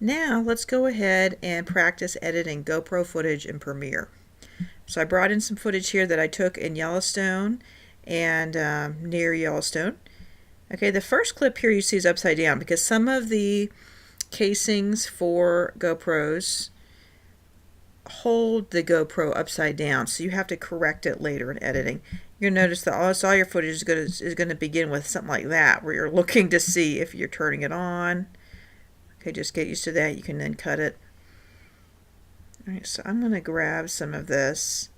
Now let's go ahead and practice editing GoPro footage in Premiere. So I brought in some footage here that I took in Yellowstone and near Yellowstone. Okay, the first clip here you see is upside down because some of the casings for GoPros hold the GoPro upside down, so you have to correct it later in editing. You're going to notice that almost all your footage is going to begin with something like that, where you're looking to see if you're turning it on. Okay, just get used to that. You can then cut it. All right, so I'm going to grab some of this.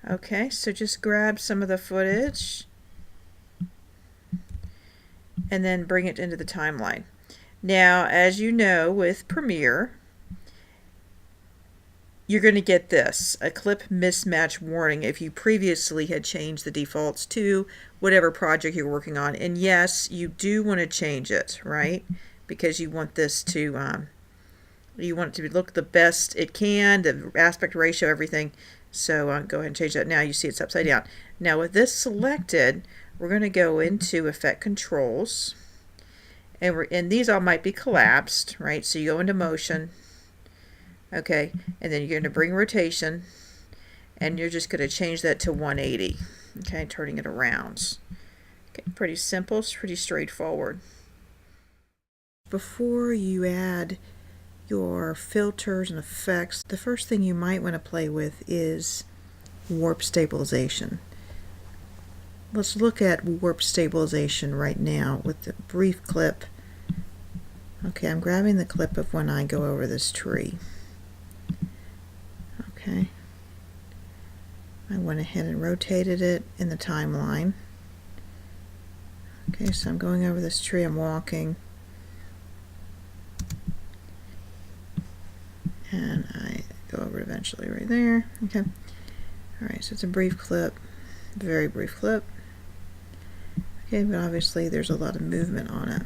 Okay, so just grab some of the footage and then bring it into the timeline. Now, as you know, with Premiere, you're going to get this, a clip mismatch warning if you previously had changed the defaults to whatever project you're working on. And yes, you do want to change it, right? Because you want this to, you want it to look the best it can, the aspect ratio, everything. So go ahead and change that. Now you see it's upside down. Now with this selected, we're going to go into Effect Controls. And these all might be collapsed, right? So you go into Motion. Okay, and then you're going to bring rotation, and you're just going to change that to 180. Okay, turning it around. Okay, pretty simple, it's pretty straightforward. Before you add your filters and effects, the first thing you might want to play with is warp stabilization. Let's look at warp stabilization right now with the brief clip. Okay, I'm grabbing the clip of when I go over this tree. Okay, I went ahead and rotated it in the timeline. Okay, so I'm going over this tree, I'm walking, and I go over it eventually right there. Okay, alright, so it's a brief clip, very brief clip. Okay, but obviously there's a lot of movement on it.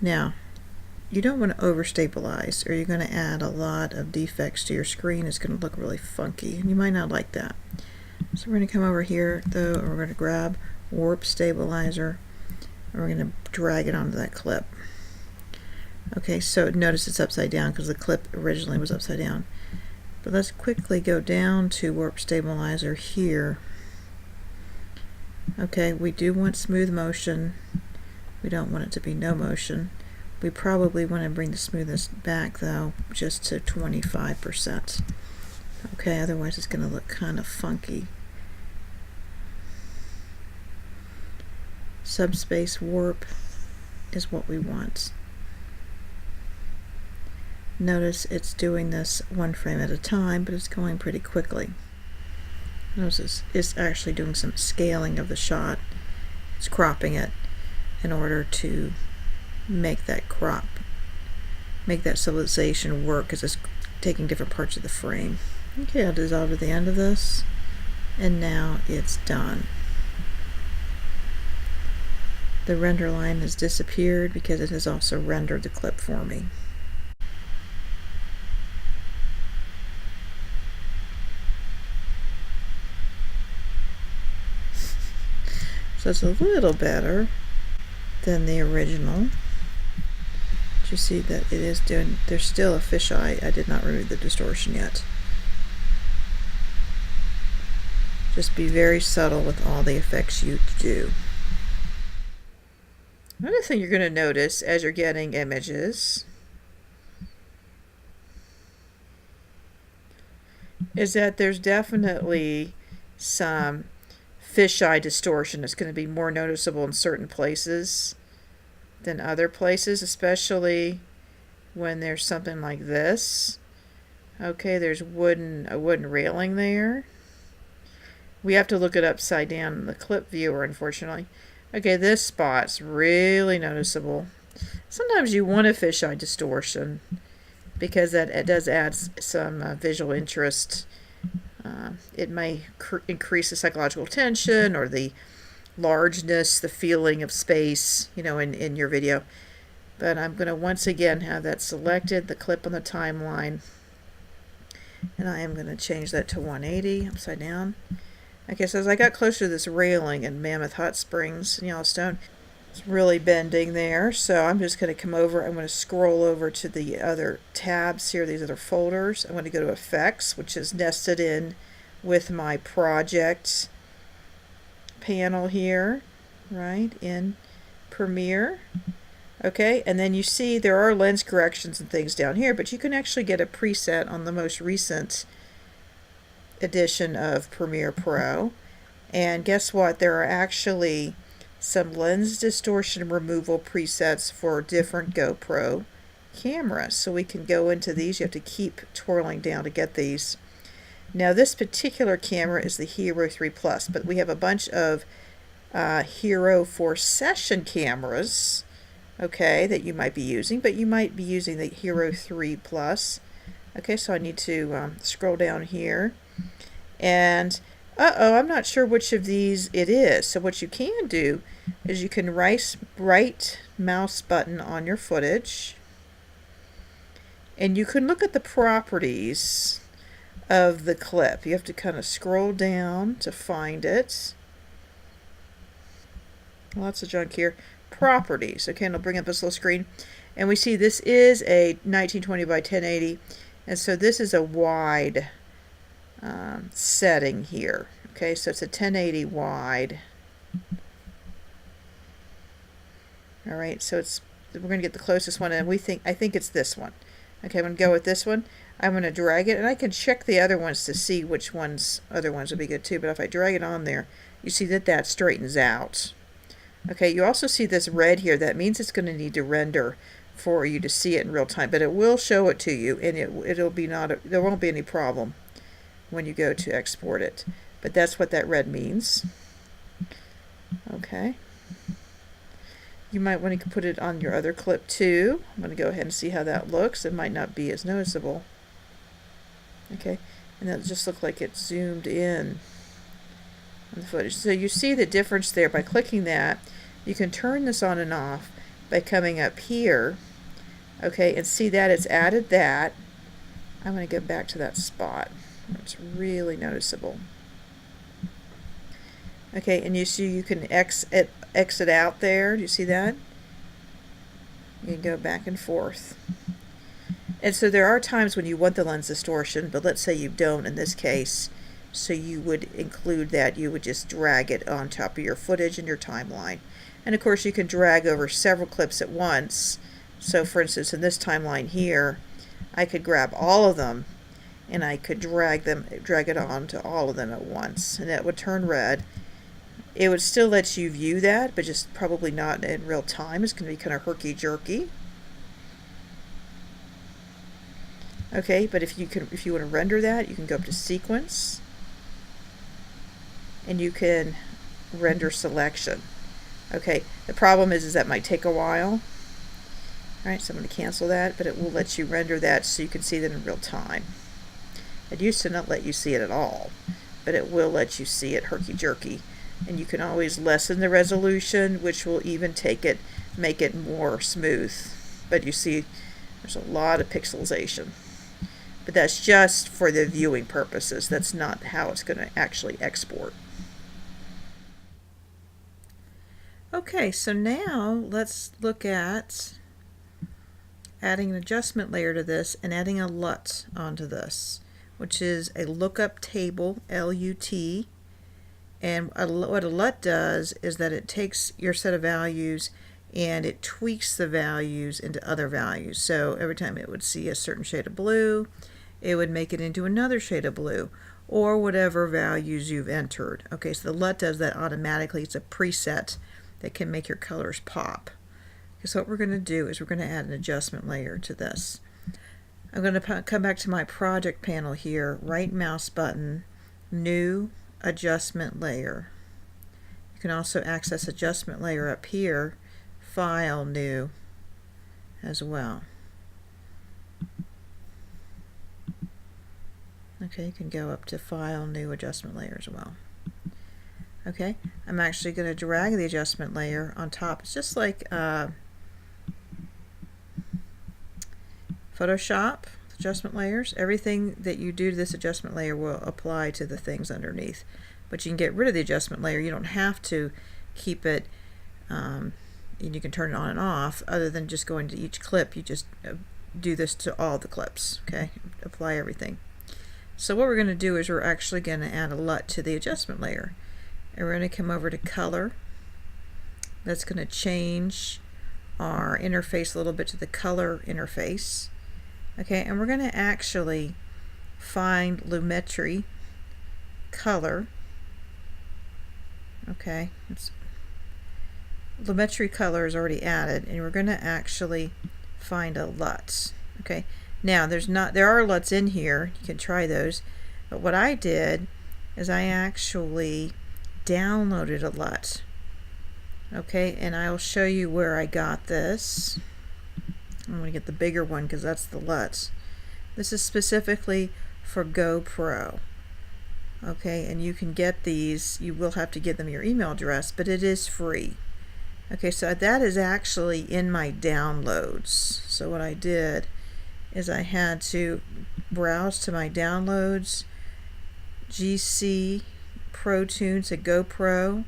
Now, you don't want to overstabilize, or you're going to add a lot of defects to your screen. It's going to look really funky, and you might not like that. So we're going to come over here, though, and we're going to grab Warp Stabilizer, and we're going to drag it onto that clip. Okay, so notice it's upside down because the clip originally was upside down. But let's quickly go down to Warp Stabilizer here. Okay, we do want smooth motion. We don't want it to be no motion. We probably want to bring the smoothness back, though, just to 25%. Okay, otherwise it's going to look kind of funky. Subspace warp is what we want. Notice it's doing this one frame at a time, but it's going pretty quickly. Notice it's actually doing some scaling of the shot. It's cropping it in order to make that crop, make that stabilization work, because it's taking different parts of the frame. Okay, I'll dissolve at the end of this, and now it's done. The render line has disappeared because it has also rendered the clip for me. So it's a little better than the original. You see that it is doing, there's still a fisheye. I did not remove the distortion yet. Just be very subtle with all the effects you do. Another thing you're going to notice as you're getting images is that there's definitely some fisheye distortion. It's going to be more noticeable in certain places than other places, especially when there's something like this. Okay, there's a wooden railing there. We have to look it upside down in the clip viewer, unfortunately. Okay, this spot's really noticeable. Sometimes you want a fisheye distortion because it does add some visual interest. It may increase the psychological tension or the largeness, the feeling of space, you know, in your video. But I'm going to once again have that selected, the clip on the timeline, and I am going to change that to 180 upside down. Okay, so as I got closer to this railing in Mammoth Hot Springs in Yellowstone, it's really bending there. So I'm just going to come over. I'm going to scroll over to the other tabs here, these other folders. I'm going to go to Effects, which is nested in with my project panel here, right, in Premiere. Okay, and then you see there are lens corrections and things down here, but you can actually get a preset on the most recent edition of Premiere Pro. And guess what? There are actually some lens distortion removal presets for different GoPro cameras. So we can go into these. You have to keep twirling down to get these. Now this particular camera is the Hero 3 Plus, but we have a bunch of Hero 4 Session cameras, okay, that you might be using, but you might be using the Hero 3 Plus. Okay, so I need to scroll down here. And I'm not sure which of these it is. So what you can do is you can right mouse button on your footage, and you can look at the properties of the clip. You have to kind of scroll down to find it. Lots of junk here. Properties. Okay, and I'll bring up this little screen. And we see this is a 1920 by 1080. And so this is a wide setting here. Okay, so it's a 1080 wide. All right, so we're going to get the closest one, and I think it's this one. Okay, I'm going to go with this one. I'm going to drag it, and I can check the other ones to see which other ones would be good too. But if I drag it on there, you see that straightens out. Okay, you also see this red here. That means it's going to need to render for you to see it in real time, but it will show it to you, and there won't be any problem when you go to export it. But that's what that red means. Okay. You might want to put it on your other clip too. I'm going to go ahead and see how that looks. It might not be as noticeable. Okay, and that just looked like it zoomed in on the footage. So you see the difference there by clicking that. You can turn this on and off by coming up here. Okay, and see that it's added that. I'm going to go back to that spot. It's really noticeable. Okay, and you see you can exit out there. Do you see that? You can go back and forth. And so there are times when you want the lens distortion, but let's say you don't in this case. So you would include that. You would just drag it on top of your footage and your timeline. And of course you can drag over several clips at once. So for instance, in this timeline here, I could grab all of them and I could drag it on to all of them at once, and that would turn red. It would still let you view that, but just probably not in real time. It's going to be kind of herky-jerky. Okay, but if you want to render that, you can go up to Sequence, and you can render selection. Okay, the problem is that might take a while. Alright, so I'm going to cancel that, but it will let you render that so you can see that in real time. It used to not let you see it at all, but it will let you see it herky-jerky. And you can always lessen the resolution, which will even make it more smooth. But you see, there's a lot of pixelization. But that's just for the viewing purposes. That's not how it's going to actually export. Okay, so now let's look at adding an adjustment layer to this and adding a LUT onto this, which is a lookup table, LUT. And what a LUT does is that it takes your set of values and it tweaks the values into other values. So every time it would see a certain shade of blue, it would make it into another shade of blue, or whatever values you've entered. Okay, so the LUT does that automatically. It's a preset that can make your colors pop. So what we're going to do is we're going to add an adjustment layer to this. I'm going to come back to my project panel here, right mouse button, new adjustment layer. You can also access adjustment layer up here, file, new as well. Okay, you can go up to file, new adjustment layer as well. Okay, I'm actually going to drag the adjustment layer on top. It's just like Photoshop adjustment layers. Everything that you do to this adjustment layer will apply to the things underneath. but you can get rid of the adjustment layer. You don't have to keep it, and you can turn it on and off other than just going to each clip. You just do this to all the clips, okay? Apply everything. So what we're going to do is we're actually going to add a LUT to the adjustment layer. And we're going to come over to color. That's going to change our interface a little bit to the color interface. Okay, and we're going to actually find Lumetri color. Okay, Lumetri color is already added, and we're going to actually find a LUT. Okay, now there are LUTs in here. You can try those, but what I did is I actually downloaded a LUT. Okay, and I'll show you where I got this. I'm going to get the bigger one because that's the LUTs. This is specifically for GoPro. Okay, and you can get these. You will have to give them your email address, but it is free. Okay, so that is actually in my downloads. So what I did is I had to browse to my downloads, GC Pro Tunes at GoPro.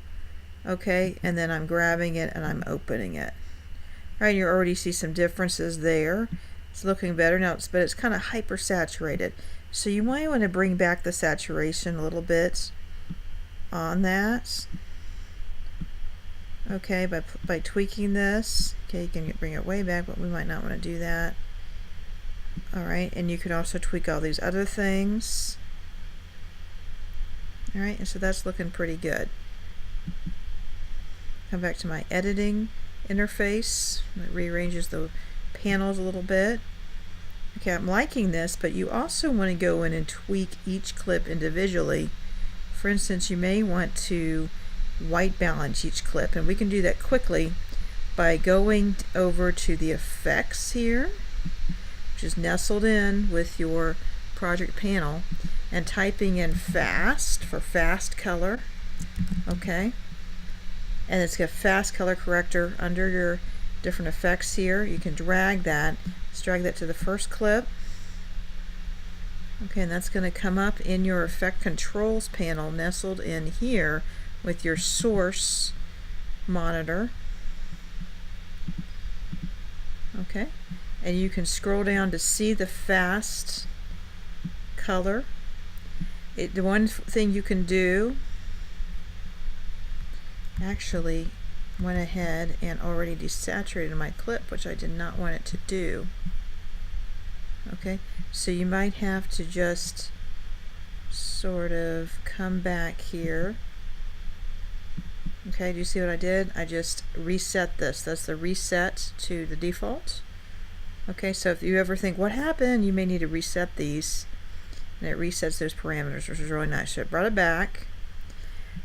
Okay, and then I'm grabbing it and I'm opening it. All right, you already see some differences there. It's looking better now, but it's kind of hyper saturated. So you might want to bring back the saturation a little bit on that. Okay, by tweaking this. Okay, you can bring it way back, but we might not want to do that. All right, and you could also tweak all these other things. All right, and so that's looking pretty good. Come back to my editing interface. It rearranges the panels a little bit. Okay, I'm liking this, but you also want to go in and tweak each clip individually. For instance, you may want to white balance each clip, and we can do that quickly by going over to the effects here, which is nestled in with your project panel, and typing in fast for fast color. Okay, and it's got fast color corrector under your different effects here. You can drag that. Let's drag that to the first clip. Okay, and that's going to come up in your effect controls panel, nestled in here with your source monitor. Okay, and you can scroll down to see the fast color. The one thing you can do, actually went ahead and already desaturated my clip, which I did not want it to do. Okay, so you might have to just sort of come back here. Okay, do you see what I did? I just reset this. That's the reset to the default. Okay, so if you ever think, what happened? You may need to reset these, and it resets those parameters, which is really nice. So it brought it back.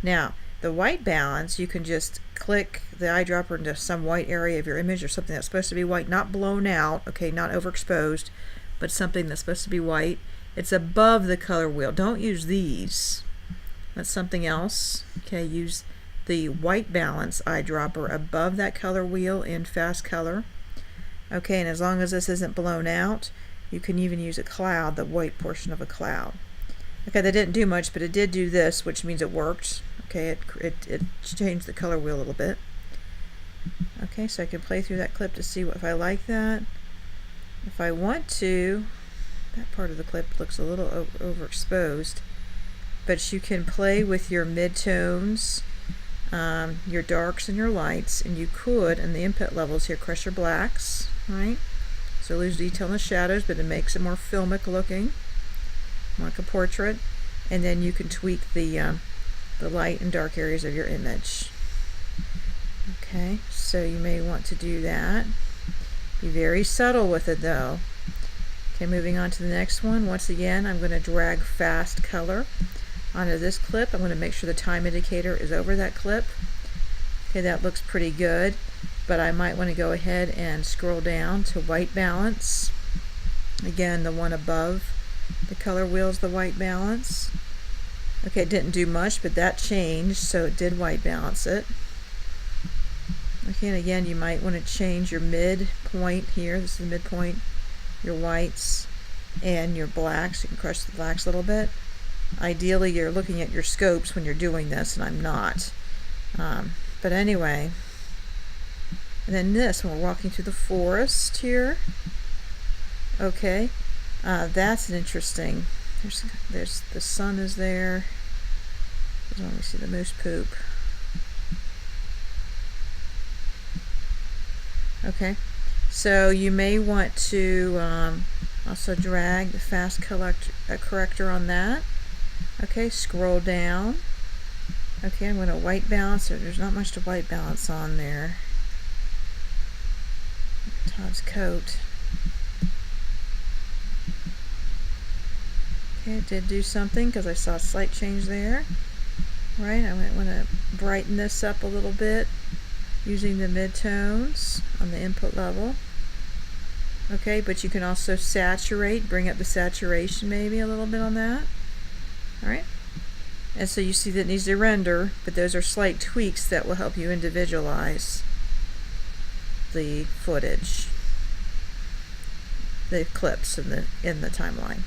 Now, the white balance, you can just click the eyedropper into some white area of your image or something that's supposed to be white, not blown out, okay, not overexposed, but something that's supposed to be white. It's above the color wheel. Don't use these. That's something else. Okay, use the white balance eyedropper above that color wheel in fast color. Okay, and as long as this isn't blown out, you can even use a cloud, the white portion of a cloud. Okay, that didn't do much, but it did do this, which means it worked. Okay, it changed the color wheel a little bit. Okay, so I can play through that clip to see if I like that. If I want to, that part of the clip looks a little overexposed, but you can play with your midtones, your darks and your lights, and you could, in the input levels here, crush your blacks, right? So lose detail in the shadows, but it makes it more filmic looking, like a portrait. And then you can tweak the light and dark areas of your image. Okay, so you may want to do that. Be very subtle with it though. Okay, moving on to the next one. Once again, I'm going to drag fast color onto this clip. I'm going to make sure the time indicator is over that clip. Okay, that looks pretty good, but I might want to go ahead and scroll down to white balance. Again, the one above the color wheel is the white balance. Okay, it didn't do much, but that changed, so it did white balance it. Okay, and again, you might want to change your midpoint here. This is the midpoint, your whites, and your blacks. You can crush the blacks a little bit. Ideally, you're looking at your scopes when you're doing this, and I'm not. But anyway, and then this, when we're walking through the forest here, okay, that's an interesting. There's the sun is there. Let me see the moose poop. Okay, so you may want to also drag the fast corrector on that. Okay, scroll down. Okay, I'm going to white balance. There's not much to white balance on there. Todd's coat. Okay, it did do something because I saw a slight change there. Right, I might want to brighten this up a little bit using the midtones on the input level. Okay, but you can also saturate, bring up the saturation maybe a little bit on that. Alright, and so you see that it needs to render, but those are slight tweaks that will help you individualize the footage, the clips in the timeline.